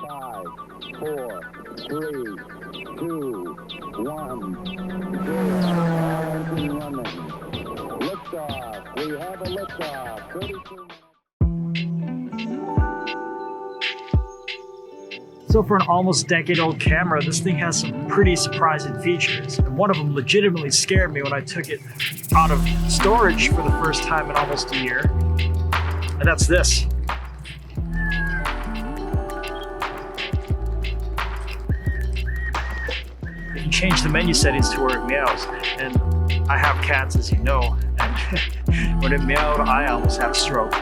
5, 4, 3, 2, 1, 0. All engine running. Liftoff. We have a liftoff. 32 minutes. So for an almost decade-old camera, this thing has some pretty surprising features. And one of them legitimately scared me when I took it out of storage for the first time in almost a year. And that's this. You can change the menu settings to where it meows. And I have cats, as you know, and when it meowed, I almost had a stroke.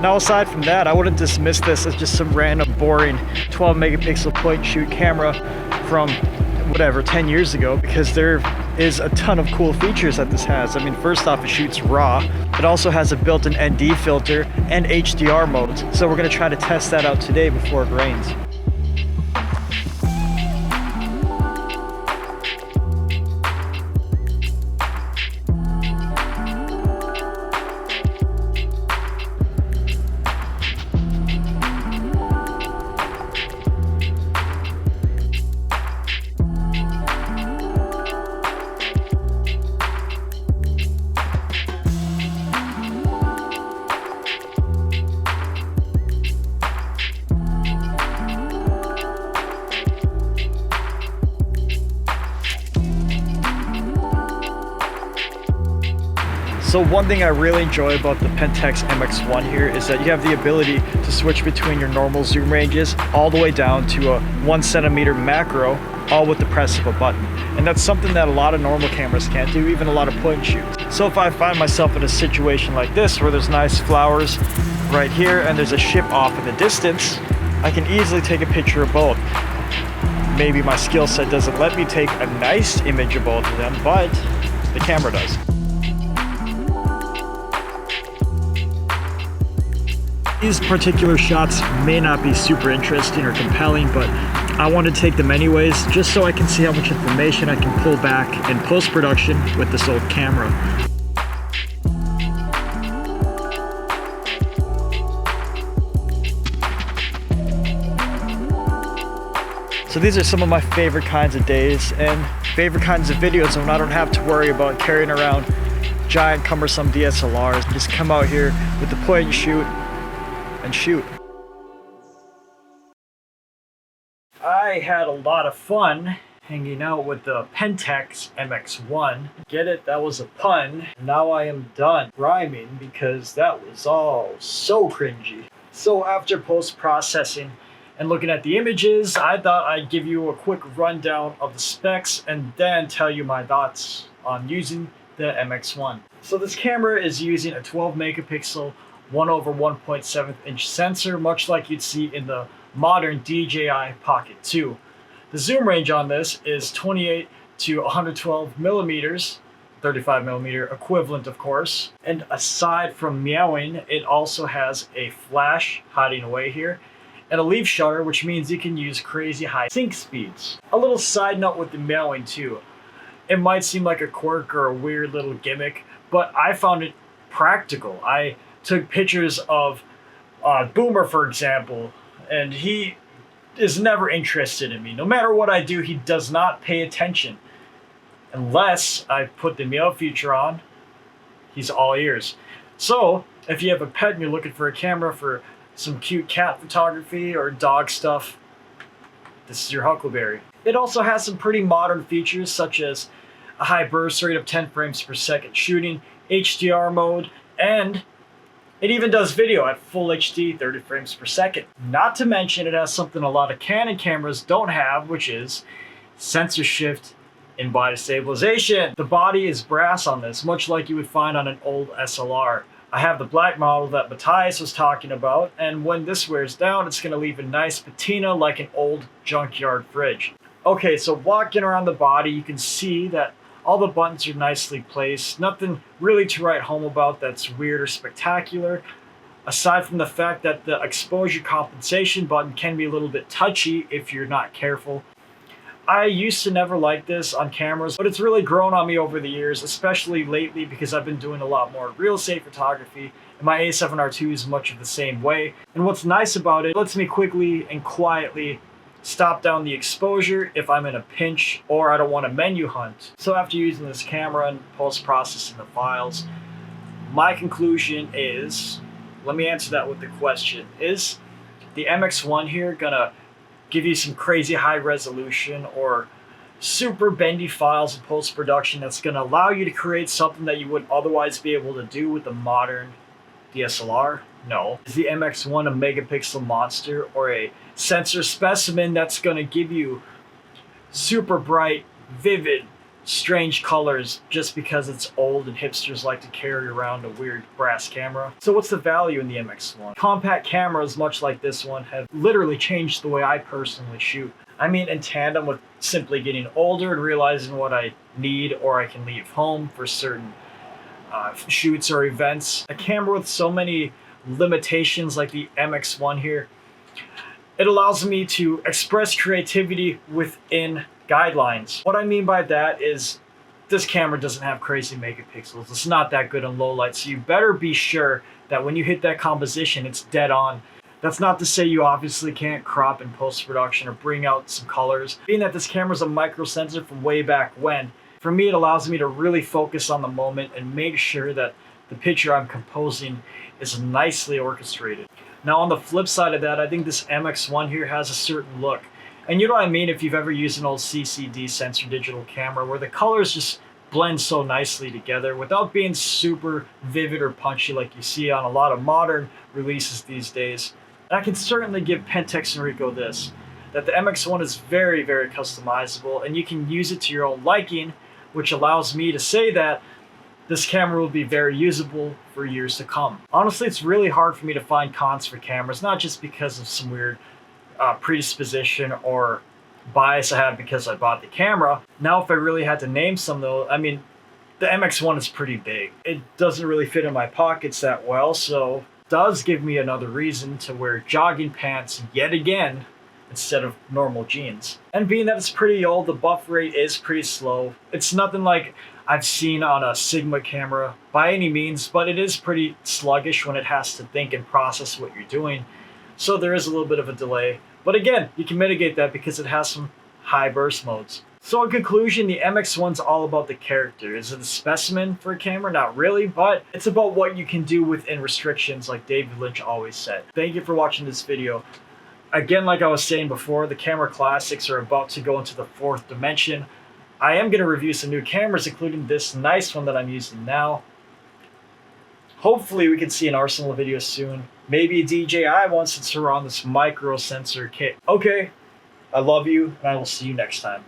Now aside from that, I wouldn't dismiss this as just some random boring 12 megapixel point and shoot camera from whatever 10 years ago, because there is a ton of cool features that this has. I mean, first off, it shoots RAW. It also has a built-in ND filter and HDR modes. So we're gonna try to test that out today before it rains. So one thing I really enjoy about the Pentax MX1 here is that you have the ability to switch between your normal zoom ranges all the way down to a 1 centimeter macro, all with the press of a button. And that's something that a lot of normal cameras can't do, even a lot of point and shoots. So if I find myself in a situation like this where there's nice flowers right here and there's a ship off in the distance, I can easily take a picture of both. Maybe my skill set doesn't let me take a nice image of both of them, but the camera does. These particular shots may not be super interesting or compelling, but I want to take them anyways, just so I can see how much information I can pull back in post-production with this old camera. So these are some of my favorite kinds of days and favorite kinds of videos when I don't have to worry about carrying around giant cumbersome DSLRs. Just come out here with the point and shoot and shoot. I had a lot of fun hanging out with the Pentax MX1. Get it? That was a pun. Now I am done rhyming because that was all so cringy. So after post-processing and looking at the images, I thought I'd give you a quick rundown of the specs and then tell you my thoughts on using the MX1. So this camera is using a 12 megapixel 1/1.7 inch sensor, much like you'd see in the modern DJI Pocket 2. The zoom range on this is 28 to 112 millimeters, 35 millimeter equivalent of course. And aside from meowing, it also has a flash hiding away here and a leaf shutter, which means you can use crazy high sync speeds. A little side note with the meowing too. It might seem like a quirk or a weird little gimmick, but I found it practical. I took pictures of Boomer, for example, and he is never interested in me. No matter what I do, he does not pay attention. Unless I put the meow feature on, he's all ears. So if you have a pet and you're looking for a camera for some cute cat photography or dog stuff, this is your Huckleberry. It also has some pretty modern features such as a high burst rate of 10 frames per second shooting, HDR mode, and it even does video at full HD 30 frames per second. Not to mention it has something a lot of Canon cameras don't have, which is sensor shift in body stabilization. The body is brass on this, much like you would find on an old SLR. I have the black model that Matthias was talking about, and when this wears down, it's gonna leave a nice patina like an old junkyard fridge. Okay, so walking around the body, you can see that all the buttons are nicely placed. Nothing really to write home about that's weird or spectacular, aside from the fact that the exposure compensation button can be a little bit touchy if you're not careful. I used to never like this on cameras, but it's really grown on me over the years, especially lately because I've been doing a lot more real estate photography, and my A7R2 is much of the same way. And what's nice about it lets me quickly and quietly stop down the exposure if I'm in a pinch or I don't want to menu hunt. So after using this camera and post-processing the files, my conclusion is, let me answer that with the question, is the MX1 here gonna give you some crazy high resolution or super bendy files in post-production that's gonna allow you to create something that you would otherwise be able to do with a modern DSLR? No. Is the MX1 a megapixel monster or a sensor specimen that's gonna give you super bright, vivid, strange colors just because it's old and hipsters like to carry around a weird brass camera? So what's the value in the MX1? Compact cameras, much like this one, have literally changed the way I personally shoot. I mean, in tandem with simply getting older and realizing what I need or I can leave home for certain shoots or events. A camera with so many limitations like the MX1 here, it allows me to express creativity within guidelines. What I mean by that is this camera doesn't have crazy megapixels. It's not that good in low light, so you better be sure that when you hit that composition, it's dead on. That's not to say you obviously can't crop in post-production or bring out some colors. Being that this camera's a micro sensor from way back when, for me it allows me to really focus on the moment and make sure that the picture I'm composing is nicely orchestrated. Now on the flip side of that, I think this MX1 here has a certain look. And you know what I mean if you've ever used an old CCD sensor digital camera where the colors just blend so nicely together without being super vivid or punchy like you see on a lot of modern releases these days. And I can certainly give Pentax and Ricoh this, that the MX1 is very, very customizable and you can use it to your own liking, which allows me to say that this camera will be very usable for years to come. Honestly, it's really hard for me to find cons for cameras, not just because of some weird predisposition or bias I have because I bought the camera. Now, if I really had to name some though, I mean, the MX1 is pretty big. It doesn't really fit in my pockets that well, so it does give me another reason to wear jogging pants yet again instead of normal jeans. And being that it's pretty old, the buffer rate is pretty slow. It's nothing like I've seen on a Sigma camera by any means, but it is pretty sluggish when it has to think and process what you're doing. So there is a little bit of a delay. But again, you can mitigate that because it has some high burst modes. So in conclusion, the MX1's all about the character. Is it a specimen for a camera? Not really, but it's about what you can do within restrictions like David Lynch always said. Thank you for watching this video. Again, like I was saying before, the camera classics are about to go into the 4th dimension. I am going to review some new cameras, including this nice one that I'm using now. Hopefully we can see an arsenal of videos soon. Maybe a DJI one since we're on this micro sensor kit. Okay, I love you, and I will see you next time.